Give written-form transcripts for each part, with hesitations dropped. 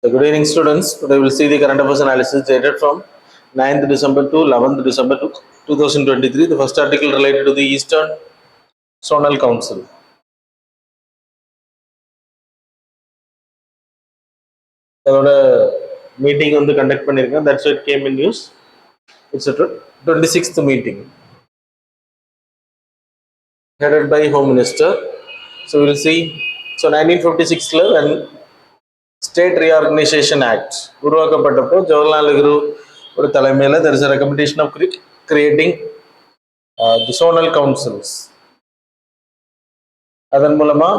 So good evening students. Today we will see the current affairs analysis dated from 9th December to 11th December 2023. The first article related to the Eastern Zonal Council. அதோட meeting வந்து conduct பண்ணியிருக்கேன். That's why it came in news. It's a 26th meeting headed by Home Minister. So we will see. So 1956 when State Reorganization Act உருவாக்கப்பட்டப்போ Jawaharlal Nehru ஒரு தலைமையில் there is a recommendation of creating the zonal councils. அதன் மூலமா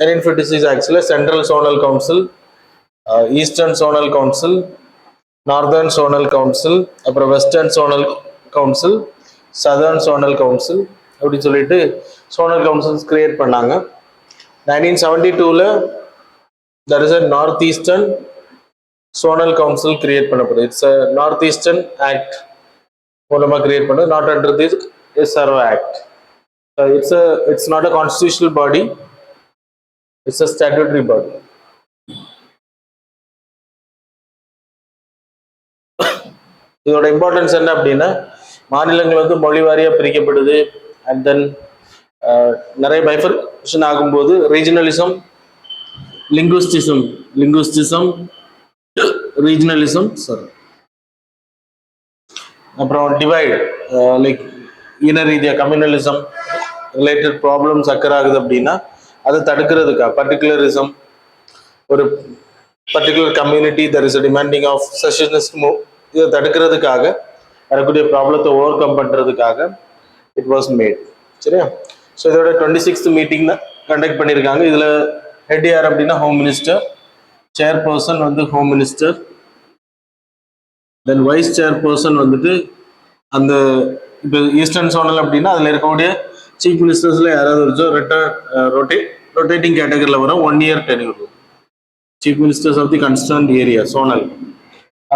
1956 actually central zonal council, eastern zonal council, northern zonal council, அப்புறம் western zonal council, southern zonal council அப்படின்னு சொல்லிட்டு zonal councils create பண்ணாங்க. 1972ல there is a north eastern zonal council create பண்ணப்படுது. It's a north eastern act மூலமா create பண்ணது, not under the SRO act. It's not a constitutional body, it's a statutory body. இதோட importance என்ன அப்படின்னா, மாநிலங்கள் வந்து மொழி வாரியா பிரிக்கப்படுது. அண்ட் தென் நிறைய பைஃபர்கேஷன் ஆகும்போது ரீஜனலிசம், லிங்குவிஸ்டிசம், ரீஜனலிசம், அப்புறம் டிவைட் லைக் இன ரீதியா கம்யூனலிசம் ரிலேட்டட் ப்ராப்ளம்ஸ் அக்கர் ஆகுது அப்படின்னா அதை தடுக்கிறதுக்காக, பர்டிகுலரிசம், ஒரு particular community there is a demanding of secessionist move, இதை தடுக்கிறதுக்காக வரக்கூடிய ப்ராப்ளத்தை ஓவர் கம் பண்ணுறதுக்காக இட் வாஸ் மேட். சரியா? ஸோ இதோட 26th மீட்டிங் கண்டக்ட் பண்ணியிருக்காங்க. இதில் ஹெட் யார் அப்படின்னா ஹோம் மினிஸ்டர், சேர்பர்சன் வந்து home minister, then vice chairperson வந்துட்டு அந்த இப்போ ஈஸ்டர்ன் சோனல் அப்படின்னா அதில் இருக்கக்கூடிய சீஃப் மினிஸ்டர்ஸில் யாராவது ஒரு ரொட்டேட்டிங் கேட்டகரியில் வரும், 1 year tenure chief ministers of the concerned area zonal.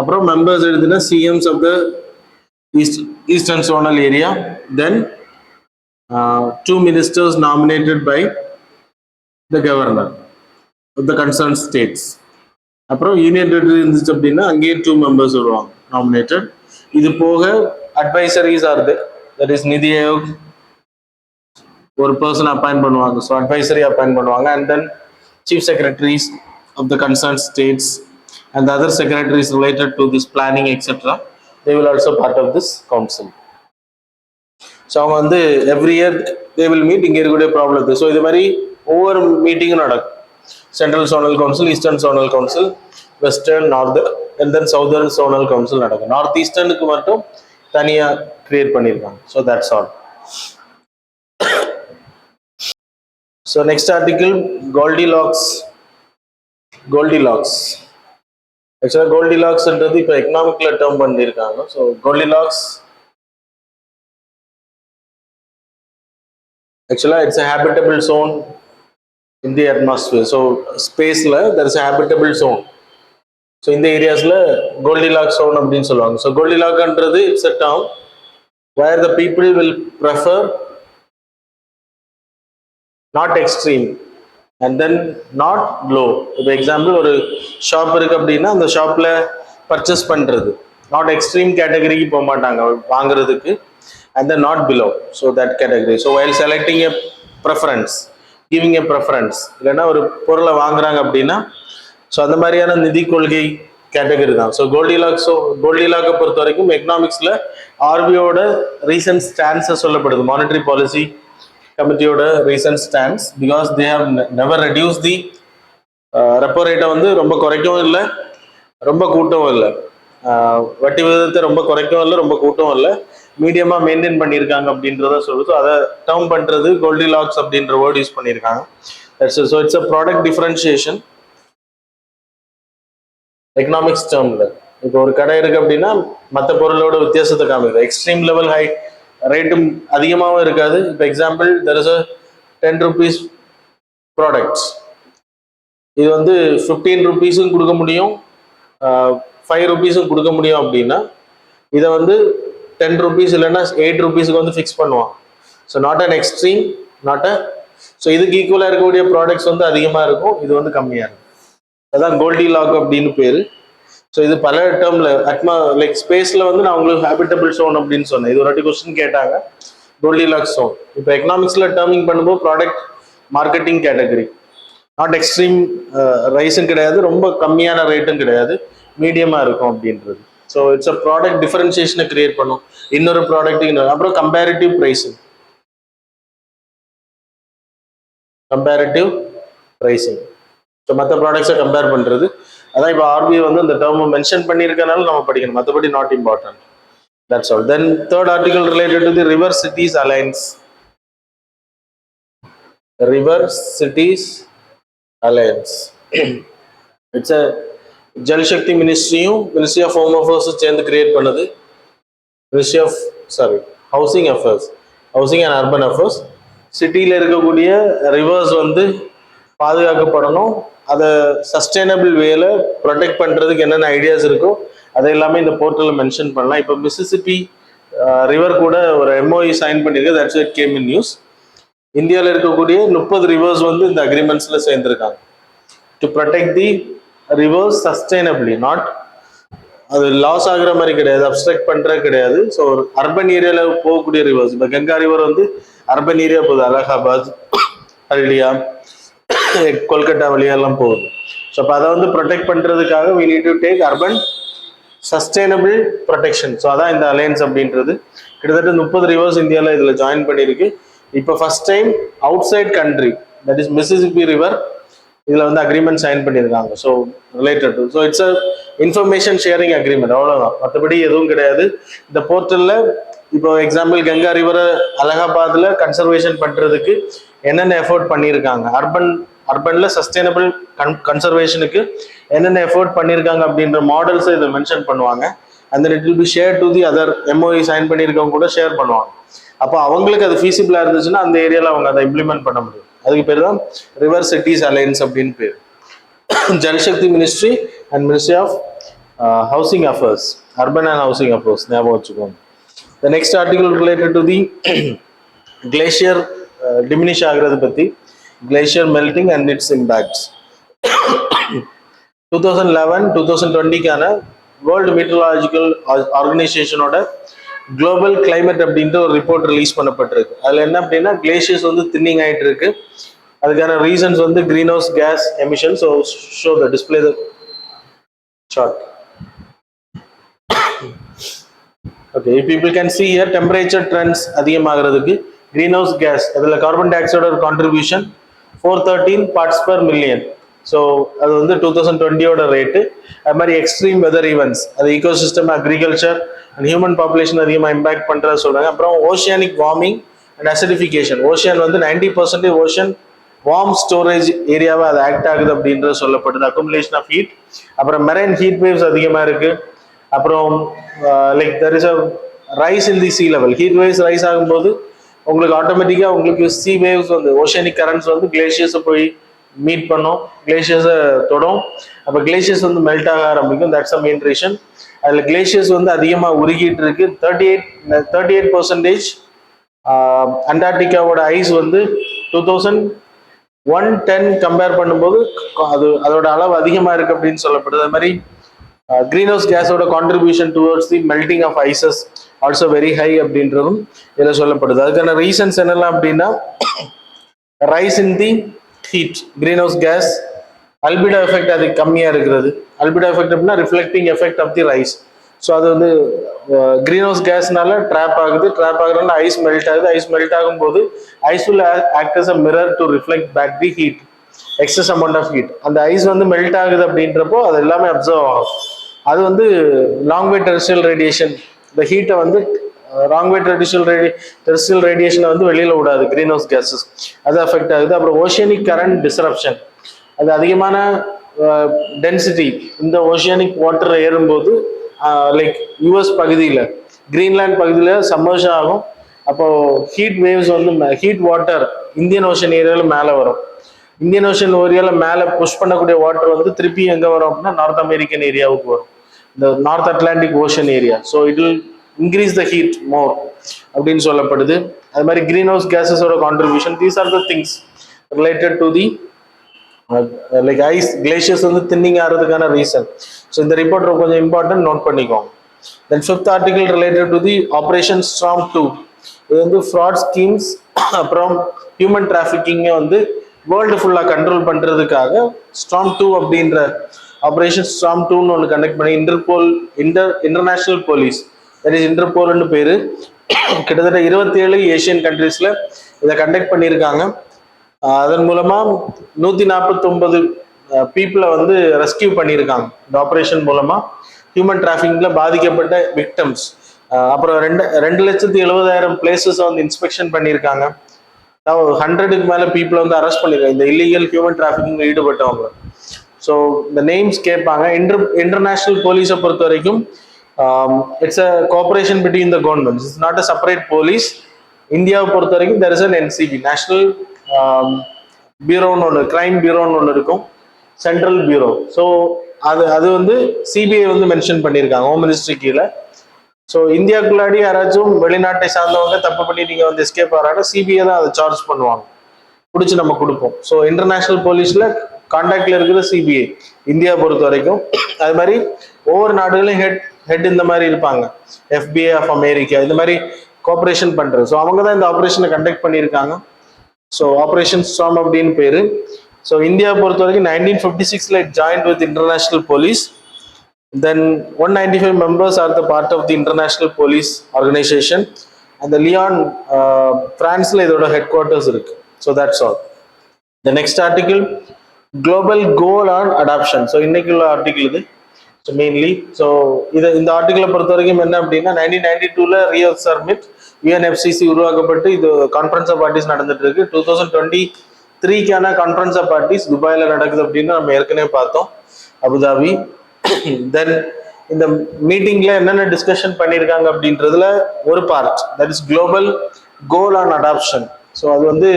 அப்புறம் மெம்பர்ஸ் எழுதுனா CMs of the eastern zonal area, then 2 ministers nominated by the governor of the concerned states. அப்புறம் யூனியன் டெரிட்டரி இருந்துச்சு அப்படின்னா அங்கேயே 2 members வருவாங்க நாமினேட்டட். இது போக advisories R that is NITI Aayog ஒரு பர்சன் அப்பாயிண்ட் பண்ணுவாங்க, ஸோ அட்வைசரி அப்பாயிண்ட் பண்ணுவாங்க. And then chief secretaries of the concern states and other secretaries related to this planning etcetera, they will also part of this council. So அவங்க வந்து every year they will meet. இங்கே இருக்கக்கூடிய problem, so இது மாதிரி ஒவ்வொரு மீட்டிங்கும் நடக்கும். Central zonal council, eastern zonal council, western, northern and then southern zonal council நடக்கும். நார்த் ஈஸ்டர்னுக்கு மட்டும் தனியாக கிரியேட் பண்ணியிருக்காங்க. So that's all. So next article Goldilocks. ஆக்சுவலாக கோல்டிலாக்ஸ்ன்றது இப்போ எக்கனாமிக்ல டேர்ம் பண்ணியிருக்காங்க. So Goldilocks actually it's a habitable zone in the atmosphere. So space la there is a habitable zone. So in the areas la Goldilocks zone அப்படினு சொல்லுவாங்க. So Goldilocks ன்றது it's a term where the people will prefer not extreme and then not low. For example ஒரு shop இருக்கு அப்படின்னா அந்த ஷாப்ல purchase பண்றது not extreme கேட்டகரிக்கு போக மாட்டாங்க வாங்குறதுக்கு, and then not below, so that category. So while selecting a preference, giving a preference, இல்லைன்னா ஒரு பொருளை வாங்குறாங்க அப்படின்னா ஸோ அந்த மாதிரியான நிதி கொள்கை கேட்டகரி தான். ஸோ கோல்டிலாக்கை பொறுத்த வரைக்கும் எக்கனாமிக்ஸில் ஆர்பிஐயோட ரீசன்ட் ஸ்டான்ஸை சொல்லப்படுது, மானிட்டரி பாலிசி கமிட்டியோட recent stance, because they have never reduce the repo ரேட்டை வந்து ரொம்ப குறைக்கவும் இல்லை ரொம்ப கூட்டவும் இல்லை, வட்டி விகிதத்தை ரொம்ப குறைக்கவும் இல்லை ரொம்ப கூட்டவும் இல்லை, மீடியமா மெயின்டைன் பண்ணியிருக்காங்க அப்படின்றத சொல்லுது. அதை டேர்ம் பண்றது கோல்டிலாக்ஸ் அப்படின்ற வேர்ட் யூஸ் பண்ணியிருக்காங்க. So it's a product differentiation economics டேர்ம்ல. இப்போ ஒரு கடை இருக்கு அப்படின்னா மற்ற பொருளோட வித்தியாசத்தை காமிக்குது. எக்ஸ்ட்ரீம் லெவல் ஹை ரேட்டும் அதிகமாகவும் இருக்காது. இப்போ example there is a 10 rupees products, இது வந்து 15 rupeesம் கொடுக்க முடியும், 5 rupeesம் கொடுக்க முடியும் அப்படின்னா இதை வந்து 10 rupees இல்லைன்னா 8 rupeesக்கு வந்து ஃபிக்ஸ் பண்ணுவாங்க. So not an extreme, not a so இதுக்கு ஈக்குவலாக இருக்கக்கூடிய ப்ராடக்ட்ஸ் வந்து அதிகமாக இருக்கும், இது வந்து கம்மியாக இருக்கும். அதான் கோல்டி லாக் அப்படின்னு பேரு. ஸோ இது பல டேர்ம்ல லைக் ஸ்பேஸ்ல வந்து நான் உங்களுக்கு ஹேபிட்டபிள் ஜோன் அப்படின்னு சொன்னேன். இது ஒரு வாட்டி கொஸ்டின் கேட்டாங்க, கோல்டி லாக் ஜோன். இப்போ எக்கனாமிக்ஸ்ல டேர்மிங் பண்ணும்போது product marketing category, not extreme ரைஸும் கிடையாது, ரொம்ப கம்மியான ரேட்டும் கிடையாது, மீடியமா இருக்கும் அப்படின்றது. ஸோ இட்ஸ் அ ப்ராடக்ட் டிஃபரன்சியேஷனை கிரியேட் பண்ணும். இன்னொரு ப்ராடக்ட் அப்புறம் comparative pricing, comparative pricing. So மற்ற ப்ராடக்ட்ஸை கம்பேர் பண்ணுறது. அதான் இப்போ ஆர்பிஐ வந்து அந்த டேர்மை மென்ஷன் பண்ணியிருக்கனால நம்ம படிக்கணும், மற்றபடி not important. That's all. Then third article related to the river cities alliance. River cities alliance it's a Jal Shakti மினிஸ்ட்ரியும் மினிஸ்ட்ரி ஆஃப் ஹோம் அஃபேர்ஸும் சேர்ந்து கிரியேட் பண்ணது. Ministry of housing affairs, housing and urban affairs. சிட்டியில் இருக்கக்கூடிய reverse வந்து பாதுகாக்கப்படணும், அதை sustainable வேல protect பண்ணுறதுக்கு என்னென்ன ஐடியாஸ் இருக்கோ அதை எல்லாமே இந்த போர்ட்டலில் மென்ஷன் பண்ணலாம். இப்போ மிசிசிப்பி ரிவர் கூட ஒரு எம்ஓஇ சைன் பண்ணியிருக்கு, that's it came in news. இந்தியாவில் இருக்கக்கூடிய 30 ரிவர்ஸ் வந்து இந்த அக்ரிமெண்ட்ஸில் சேர்ந்துருக்காங்க. To protect the rivers sustainably, not அது லாஸ் ஆகுற மாதிரி கிடையாது, அப்ஸ்ட்ரக்ட் பண்ணுறது கிடையாது. ஸோ அர்பன் ஏரியாவில் போகக்கூடிய ரிவர்ஸ், இப்போ கங்கா ரிவர் வந்து அர்பன் ஏரியா போகுது, அலகாபாத், ஹல்டியா, கொல்கட்டா வழியெல்லாம் போகுது. ஸோ அப்போ அதை வந்து ப்ரொடெக்ட் பண்ணுறதுக்காக we need to take urban sustainable protection. So அதான் இந்த அலையன்ஸ் அப்படின்றது. கிட்டத்தட்ட 30 ரிவர்ஸ் இந்தியாவில் இதில் ஜாயின் பண்ணியிருக்கு. இப்போ first time outside country, that is Mississippi river, இதில் வந்து அக்ரிமெண்ட் சைன் பண்ணியிருக்காங்க. So related to, so it's a information sharing agreement, அவ்வளோதான், மற்றபடி எதுவும் கிடையாது. இந்த போர்ட்டலில் இப்போ எக்ஸாம்பிள் கங்கா ரிவரை அலகாபாத்தில் கன்சர்வேஷன் பண்ணுறதுக்கு என்னென்ன எஃபோர்ட் பண்ணியிருக்காங்க, அர்பன்ல சஸ்டைனபிள் கன்சர்வேஷனுக்கு என்னென்ன எஃபோர்ட் பண்ணியிருக்காங்க அப்படின்ற மாடல்ஸை இதை மென்ஷன் பண்ணுவாங்க. அந்த it will be share to the other MOE sign பண்ணியிருக்கவங்க கூட ஷேர் பண்ணுவாங்க. அப்போ அவங்களுக்கு அது ஃபீசிபிளாக இருந்துச்சுன்னா அந்த ஏரியாவில் அவங்க அதை இம்ப்ளிமெண்ட் பண்ண முடியும். அதுக்கு பேர் தான் ரிவர் சிட்டிஸ் அலையன்ஸ் அப்படின்னு பேர். Jal Shakti ministry and ministry of housing affairs, urban and housing affairs ஞாபகம் வச்சுக்கோங்க. The next article related to the glacier diminish ஆகிறது பற்றி, glacier melting and its impacts. 2011-2020க்கான வேர்ல்டு மீட்டரலாஜிக்கல் ஆர்கனைசேஷனோட குளோபல் கிளைமேட் அப்படின்ற ஒரு ரிப்போர்ட் ரிலீஸ் பண்ணப்பட்டிருக்கு. அதில் என்ன அப்படின்னா, கிளேஷியர்ஸ் வந்து தின்னிங் ஆகிட்டு இருக்கு. அதுக்கான ரீசன்ஸ் வந்து greenhouse gas emission. So show the display the chart. Okay, people can see here temperature trends அதிகமாகிறதுக்கு கிரீன் ஹவுஸ் கேஸ், அதில் கார்பன் டை ஆக்சைடோட contribution 413 parts per million. So அது வந்து 2020யோட ரேட்டு. அது மாதிரி எக்ஸ்ட்ரீம் வெதர் ஈவெண்ட்ஸ், அது ecosystem, agriculture and human population அதிகமாக இம்பாக்ட் பண்ணுறத சொல்கிறாங்க. அப்புறம் oceanic warming and acidification, ocean வந்து 90% ஓஷன் வார்ம் ஸ்டோரேஜ் ஏரியாவை அது ஆக்ட் ஆகுது அப்படின்றது சொல்லப்படுது. அக்குமுலேஷன் ஆஃப் ஹீட், அப்புறம் மெரைன் ஹீட் வேவ்ஸ் அதிகமாக இருக்குது. அப்புறம் like there is a rise in the sea level, heat waves rise ஆகும்போது உங்களுக்கு ஆட்டோமேட்டிக்காக உங்களுக்கு சீ வேவ்ஸ் வந்து ஓஷனிக் கரண்ட்ஸ் வந்து கிளேஷியர்ஸை போய் மீட் பண்ணும், கிளேஷியர்ஸை தொடும். அப்போ கிளேஷியர்ஸ் வந்து மெல்ட் ஆக ஆரம்பிக்கும். That's a main reason. அதில் கிளேஷியர்ஸ் வந்து அதிகமாக உருகிட்டு இருக்கு. 38% அண்டார்டிகாவோட ஐஸ் வந்து 2110 கம்பேர் பண்ணும்போது அதோட அளவு அதிகமாக இருக்கு அப்படின்னு சொல்லப்படுது. அது மாதிரி கிரீன் ஹவுஸ் கேஸோட contribution towards the melting of ices also very high அப்படின்றதும் இதில் சொல்லப்படுது. அதுக்கான ரீசன்ஸ் என்னெல்லாம் அப்படின்னா, rise in the heat, greenhouse gas, albedo effect அது கம்மியாக இருக்கிறது. அல்பிடோ எஃபெக்ட் அப்படின்னா reflecting effect of the rise. So அது வந்து கிரீன் ஹவுஸ் கேஸ்னால ட்ராப் ஆகுது. ட்ராப் ஆகுறதுனால ஐஸ் மெல்ட் ஆகுது. ஐஸ் மெல்ட் ஆகும்போது ice will act as a mirror to reflect back the heat, excess amount of heat. அந்த ice வந்து மெல்ட் ஆகுது அப்படின்றப்போ அது எல்லாமே அப்சர்வ் ஆகும். அது வந்து லாங் வே டெரெஸ்ட்ரியல் ரேடியேஷன், இந்த ஹீட்டை வந்து ராங் வே டெரெஸ்ட்ரியல் ரேடியேஷனை வந்து வெளியில் விடாது கிரீன் ஹவுஸ் கேஸஸ், அது அஃபெக்ட் ஆகுது. அப்புறம் ஓஷியனிக் கரண்ட் டிஸ்ரப்ஷன், அது அதிகமான டென்சிட்டி இந்த ஓஷியனிக் வாட்டர் ஏறும்போது லைக் யூஎஸ் பகுதியில், கிரீன்லாண்ட் பகுதியில் சம்மர்ஷ் ஆகும். அப்போது ஹீட் வேவ்ஸ் வந்து ஹீட் வாட்டர் இந்தியன் ஓஷன் ஏரியாவில் மேலே வரும். இந்தியன் ஓஷன் ஏரியாவில் மேலே புஷ் பண்ணக்கூடிய வாட்டர் வந்து திருப்பி எங்கே வரும் அப்படின்னா நார்த் அமெரிக்கன் ஏரியாவுக்கு வரும், இந்த north Atlantic ocean area. So it will increase the heat more அப்படின்னு சொல்லப்படுது. அது மாதிரி கிரீன் ஹவுஸ் கேஸஸோட contribution, these are the things related to the like ice glaciers வந்து தின்னிங் ஆகிறதுக்கான ரீசன். ஸோ இந்த ரிப்போர்ட் கொஞ்சம் இம்பார்ட்டன்ட், நோட் பண்ணிக்கோங்க. Then fifth article related to the operation storm 2. இது வந்து ஃப்ராட் ஸ்கீம்ஸ் அப்புறம் ஹியூமன் டிராஃபிக்கிங்கை வந்து வேர்ல்டு ஃபுல்லாக கண்ட்ரோல் பண்ணுறதுக்காக ஸ்டார்ம் 2 அப்படின்ற ஆப்ரேஷன் ஸ்டார்ம் 2ன்னு ஒன்று கண்டக்ட் பண்ணி இன்டர்நேஷனல் போலீஸ், தட் இஸ் இன்டர்போல்னு பேர், கிட்டத்தட்ட 27 ஏஷியன் கண்ட்ரீஸில் இதை கண்டக்ட் பண்ணியிருக்காங்க. அதன் மூலமா 149 பீப்புளை வந்து ரெஸ்கியூ பண்ணியிருக்காங்க. இந்த ஆப்ரேஷன் மூலமா ஹியூமன் டிராஃபிக்ல பாதிக்கப்பட்ட விக்டம்ஸ், அப்புறம் 2,70,000 பிளேசஸ் வந்து இன்ஸ்பெக்ஷன் பண்ணியிருக்காங்க. 100க்கு மேல பீப்புளை வந்து அரெஸ்ட் பண்ணியிருக்காங்க இந்த இல்லீகல் ஹியூமன் டிராஃபிக்கிங் ஈடுபட்டவங்க. ஸோ இந்த நேம்ஸ் கேட்பாங்க. இன்டர்நேஷனல் போலீஸை பொறுத்த வரைக்கும் it's a cooperation between the governments, it's not a separate police. இந்தியாவை பொறுத்த வரைக்கும் there is an NCB, national பியூரோன்னு ஒன்று, கிரைம் பியூரோன்னு ஒன்று இருக்கும், சென்ட்ரல் பியூரோ. ஸோ அது வந்து சிபிஐ வந்து மென்ஷன் பண்ணியிருக்காங்க ஹோம் மினிஸ்ட்ரி கீழே. ஸோ இந்தியாவுக்குள்ளாடி யாராச்சும் வெளிநாட்டை சார்ந்தவங்க தப்பு பண்ணி நீங்கள் வந்து எஸ்கேப் ஆகிறாங்கன்னா சிபிஐ தான் அதை சார்ஜ் பண்ணுவாங்க, பிடிச்சி நம்ம கொடுப்போம். ஸோ இன்டர்நேஷனல் போலீஸில் கான்டாக்டில் இருக்கிற சிபிஐ இந்தியா பொறுத்த வரைக்கும். அது மாதிரி ஒவ்வொரு நாடுகளையும் ஹெட் இந்த மாதிரி இருப்பாங்க, FBI ஆஃப் அமெரிக்கா, இந்த மாதிரி கோஆப்ரேஷன் பண்ணுறது. ஸோ அவங்க தான் இந்த ஆப்ரேஷனை கண்டக்ட் பண்ணியிருக்காங்க. ஸோ ஆப்ரேஷன் ஸ்டார்ம் அப்படின்னு பேரு. ஸோ இந்தியா பொறுத்த வரைக்கும் 1956 it joined with international police. Then 195 members are the part of the international police organization. And the Lyon, பிரான்ஸ்ல இதோட ஹெட் குவார்ட்டர்ஸ் இருக்கு. So that's all. The next article, global goal on adoption. So இன்னைக்கு உள்ள article இது. So mainly so இந்த ஆர்டிகிளை பொறுத்த வரைக்கும் என்ன அப்படின்னா 1992 ரியோ சர்மிட் UNFCC உருவாக்கப்பட்டு இது கான்ஃபரன்ஸ் ஆஃப் பார்ட்டிஸ் நடந்துட்டு இருக்கு. 2023க்கான கான்ஃபரன்ஸ் ஆஃப் பார்ட்டிஸ் துபாயில் நடக்குது அப்படின்னு நம்ம ஏற்கனவே பார்த்தோம், அபுதாபி. தென் இந்த மீட்டிங்ல என்னென்ன டிஸ்கஷன் பண்ணியிருக்காங்க அப்படின்றதுல ஒரு part, that is global goal on adoption. So அது வந்து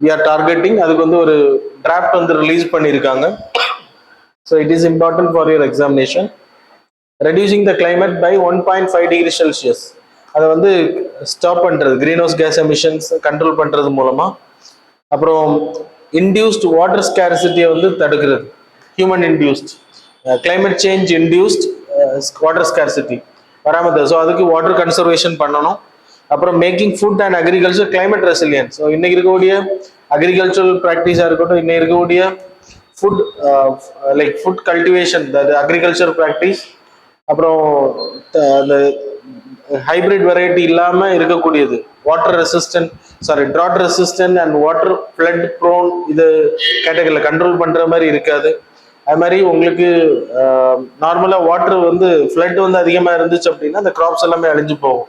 வி ஆர் டார்கெட்டிங், அதுக்கு வந்து ஒரு டிராஃப்ட் வந்து ரிலீஸ் பண்ணியிருக்காங்க. So it is important for your examination. Reducing the climate by 1.5 degree Celsius, அதை வந்து ஸ்டாப் பண்ணுறது, greenhouse gas emissions control பண்ணுறது மூலமாக. அப்புறம் இன்டியூஸ்ட் வாட்டர் ஸ்கேர்சிட்டியை வந்து தடுக்கிறது, human induced climate change induced water scarcity வராமல். ஸோ அதுக்கு வாட்டர் கன்சர்வேஷன் பண்ணணும். அப்புறம் making food and agriculture climate resilience. So இன்னைக்கு இருக்கக்கூடிய அக்ரிகல்ச்சரல் ப்ராக்டிஸாக இருக்கட்டும், இன்னைக்கு இருக்கக்கூடிய food like food cultivation, agriculture practice, அப்புறம் அந்த ஹைபிரிட் வெரைட்டி இல்லாமல் இருக்கக்கூடியது, water resistant drought resistant and water flood prone, இது கேட்டகரியில் கண்ட்ரோல் பண்ணுற மாதிரி இருக்காது. அது மாதிரி உங்களுக்கு நார்மலாக வாட்டர் வந்து ஃப்ளட் வந்து அதிகமாக இருந்துச்சு அப்படின்னா அந்த கிராப்ஸ் எல்லாமே அழிஞ்சு போகும்.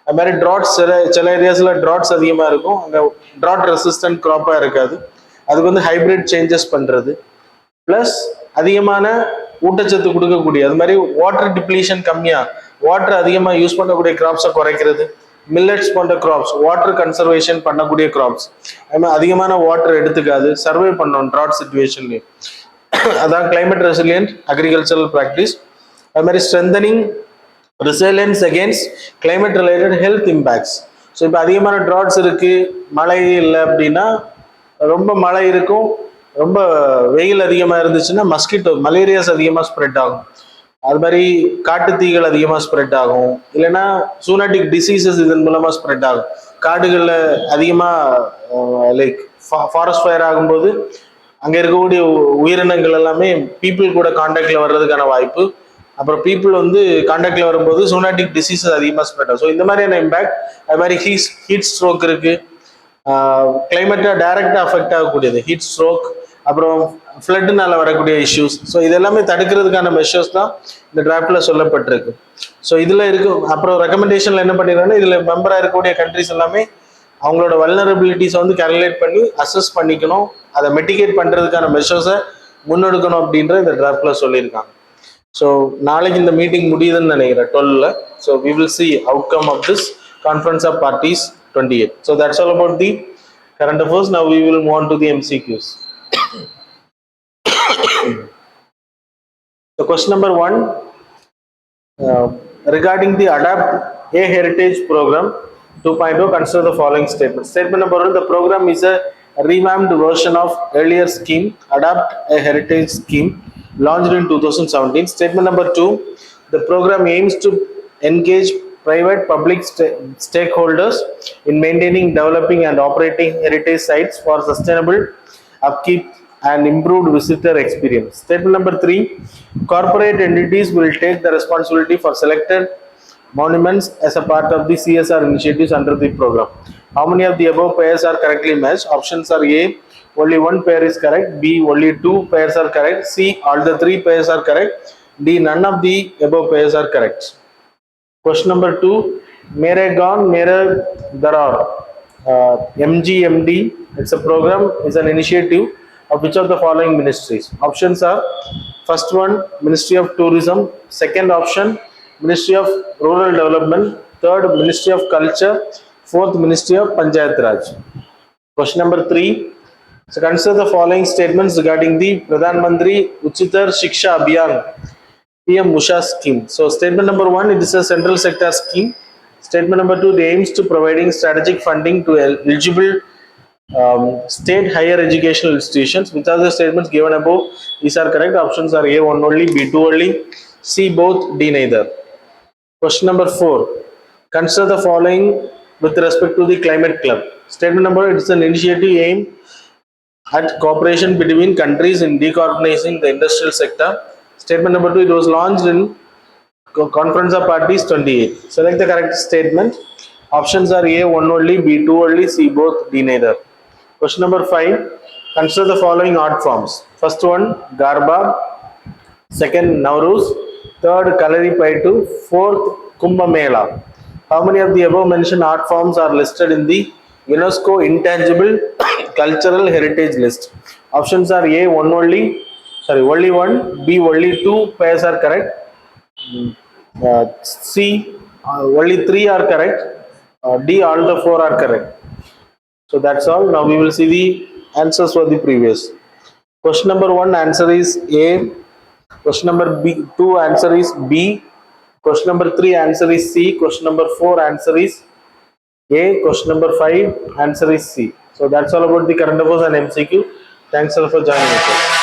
அது மாதிரி ட்ராட்ஸ் சில ஏரியாஸில் ட்ராட்ஸ் அதிகமாக இருக்கும், அங்கே ட்ராட் ரெசிஸ்டன்ட் கிராப்பாக இருக்காது. அதுக்கு வந்து ஹைபிரிட் சேஞ்சஸ் பண்ணுறது, ப்ளஸ் அதிகமான ஊட்டச்சத்து கொடுக்கக்கூடிய, அது மாதிரி வாட்டர் டிப்ளீஷன் கம்மியாக வாட்டர் அதிகமாக யூஸ் பண்ணக்கூடிய கிராப்ஸை குறைக்கிறது. மில்லட்ஸ் போன்ற கிராப்ஸ் வாட்டர் கன்சர்வேஷன் பண்ணக்கூடிய கிராப்ஸ், அது மாதிரி அதிகமான வாட்டர் எடுத்துக்காது, சர்வே பண்ணணும் ட்ராட் சிச்சுவேஷன்லேயும். அதான் கிளைமேட் ரெசிலியன்ட் அக்ரிகல்ச்சரல் ப்ராக்டிஸ். அது மாதிரி strengthening resilience against climate related health impacts. So இப்போ அதிகமான ட்ராட்ஸ் இருக்குது, மழை இல்லை அப்படின்னா, ரொம்ப மழை இருக்கும், ரொம்ப வெயில் அதிகமாக இருந்துச்சுன்னா மஸ்கிட்டோ மலேரியாஸ் அதிகமாக ஸ்ப்ரெட் ஆகும். அது மாதிரி காட்டுத்தீகள் அதிகமாக ஸ்ப்ரெட் ஆகும், இல்லைன்னா சூனாட்டிக் டிசீசஸ் இதன் மூலமாக ஸ்ப்ரெட் ஆகும். காடுகளில் அதிகமாக லைக் ஃபாரஸ்ட் ஃபயர் ஆகும்போது அங்கே இருக்கக்கூடிய உயிரினங்கள் எல்லாமே பீப்புள் கூட கான்டாக்டில் வர்றதுக்கான வாய்ப்பு. அப்புறம் பீப்புள் வந்து கான்டாக்டில் வரும்போது சூனாட்டிக் டிசீசஸ் அதிகமாக ஸ்ப்ரெட் ஆகும். ஸோ இந்த மாதிரியான இம்பேக்ட். அது மாதிரி ஹீட் ஸ்ட்ரோக் இருக்குது, கிளைமேட்டை டைரக்டாக அஃபெக்ட் ஆகக்கூடியது ஹீட் ஸ்ட்ரோக், அப்புறம் ஃப்ளட்னால வரக்கூடிய இஷ்யூஸ். ஸோ இதெல்லாமே தடுக்கிறதுக்கான மெஷர்ஸ் தான் இந்த டிராஃப்டில் சொல்லப்பட்டிருக்கு. ஸோ இதில் இருக்கு. அப்புறம் ரெக்கமெண்டேஷனில் என்ன பண்ணிடுறாங்கன்னா, இதில் மெம்பராக இருக்கக்கூடிய கண்ட்ரிஸ் எல்லாமே அவங்களோட வல்னரபிலிட்டிஸை வந்து கேல்குலேட் பண்ணி அசஸ் பண்ணிக்கணும், அதை மெட்டிகேட் பண்ணுறதுக்கான மெஷர்ஸை முன்னெடுக்கணும் அப்படின்ற இந்த டிராஃப்டில் சொல்லியிருக்காங்க. ஸோ நாளைக்கு இந்த மீட்டிங் முடியுதுன்னு நினைக்கிறேன் 12ல். So we will see outcome of this conference of parties 28. So that's all about the current affairs. Now we will move on to the MCQs. So question number 1, regarding the Adapt A Heritage Program 2.0, consider the following statement. Statement number 1, the program is a a revamped version of earlier scheme, adapt a heritage scheme launched in 2017. Statement number 2, the program aims to engage private public stakeholders in maintaining, developing and operating heritage sites for sustainable upkeep and improved visitor experience. Statement number 3, corporate entities will take the responsibility for selected monuments as a part of the CSR initiatives under the program. How many of the above pairs are correctly matched? Options are A, only one pair is correct, B, only two pairs are correct, C, all the three pairs are correct, D, none of the above pairs are correct. Question number 2, Mere Gaon, Mere Darar. MGMD, it's a program, is an initiative of which of the following ministries? Options are first one, Ministry of Tourism, second option, Ministry of Rural Development, third, Ministry of Culture, fourth, Ministry of Panchayat Raj. Question number 3, so consider the following statements regarding the Pradhan Mantri Uchitar Shiksha Abhiyan PM Usha scheme. So statement number 1, it is a central sector scheme. Statement number 2, the aims to providing strategic funding to eligible state higher educational institutions. Which are the statements given above? These are correct. Options are A, one only, B, two only, C, both, D, neither. Question number 4, consider the following with respect to the climate club. Statement number 1, it is an initiative aimed at cooperation between countries in decarbonizing the industrial sector. Statement number 2, it was launched in Conference of Parties 28. Select the correct statement. Options are A, one only, B, two only, C, both, D, neither. Question number 5, consider the following art forms. First one, Garba. Second, Nauruz. Third, Kalari Paitu. Fourth, Kumbh Mela. How many of the above mentioned art forms are listed in the UNESCO Intangible Cultural Heritage List? Options are A, one only, only one, B, only two pairs are correct, C, only three are correct, D, all the four are correct. So that's all. Now we will see the answers for the previous. Question number 1, answer is A. Question number 2, answer is B. Question number 3, answer is C. Question number 4, answer is A. Question number 5, answer is C. So that's all about the current affairs and MCQ. Thanks all for joining us.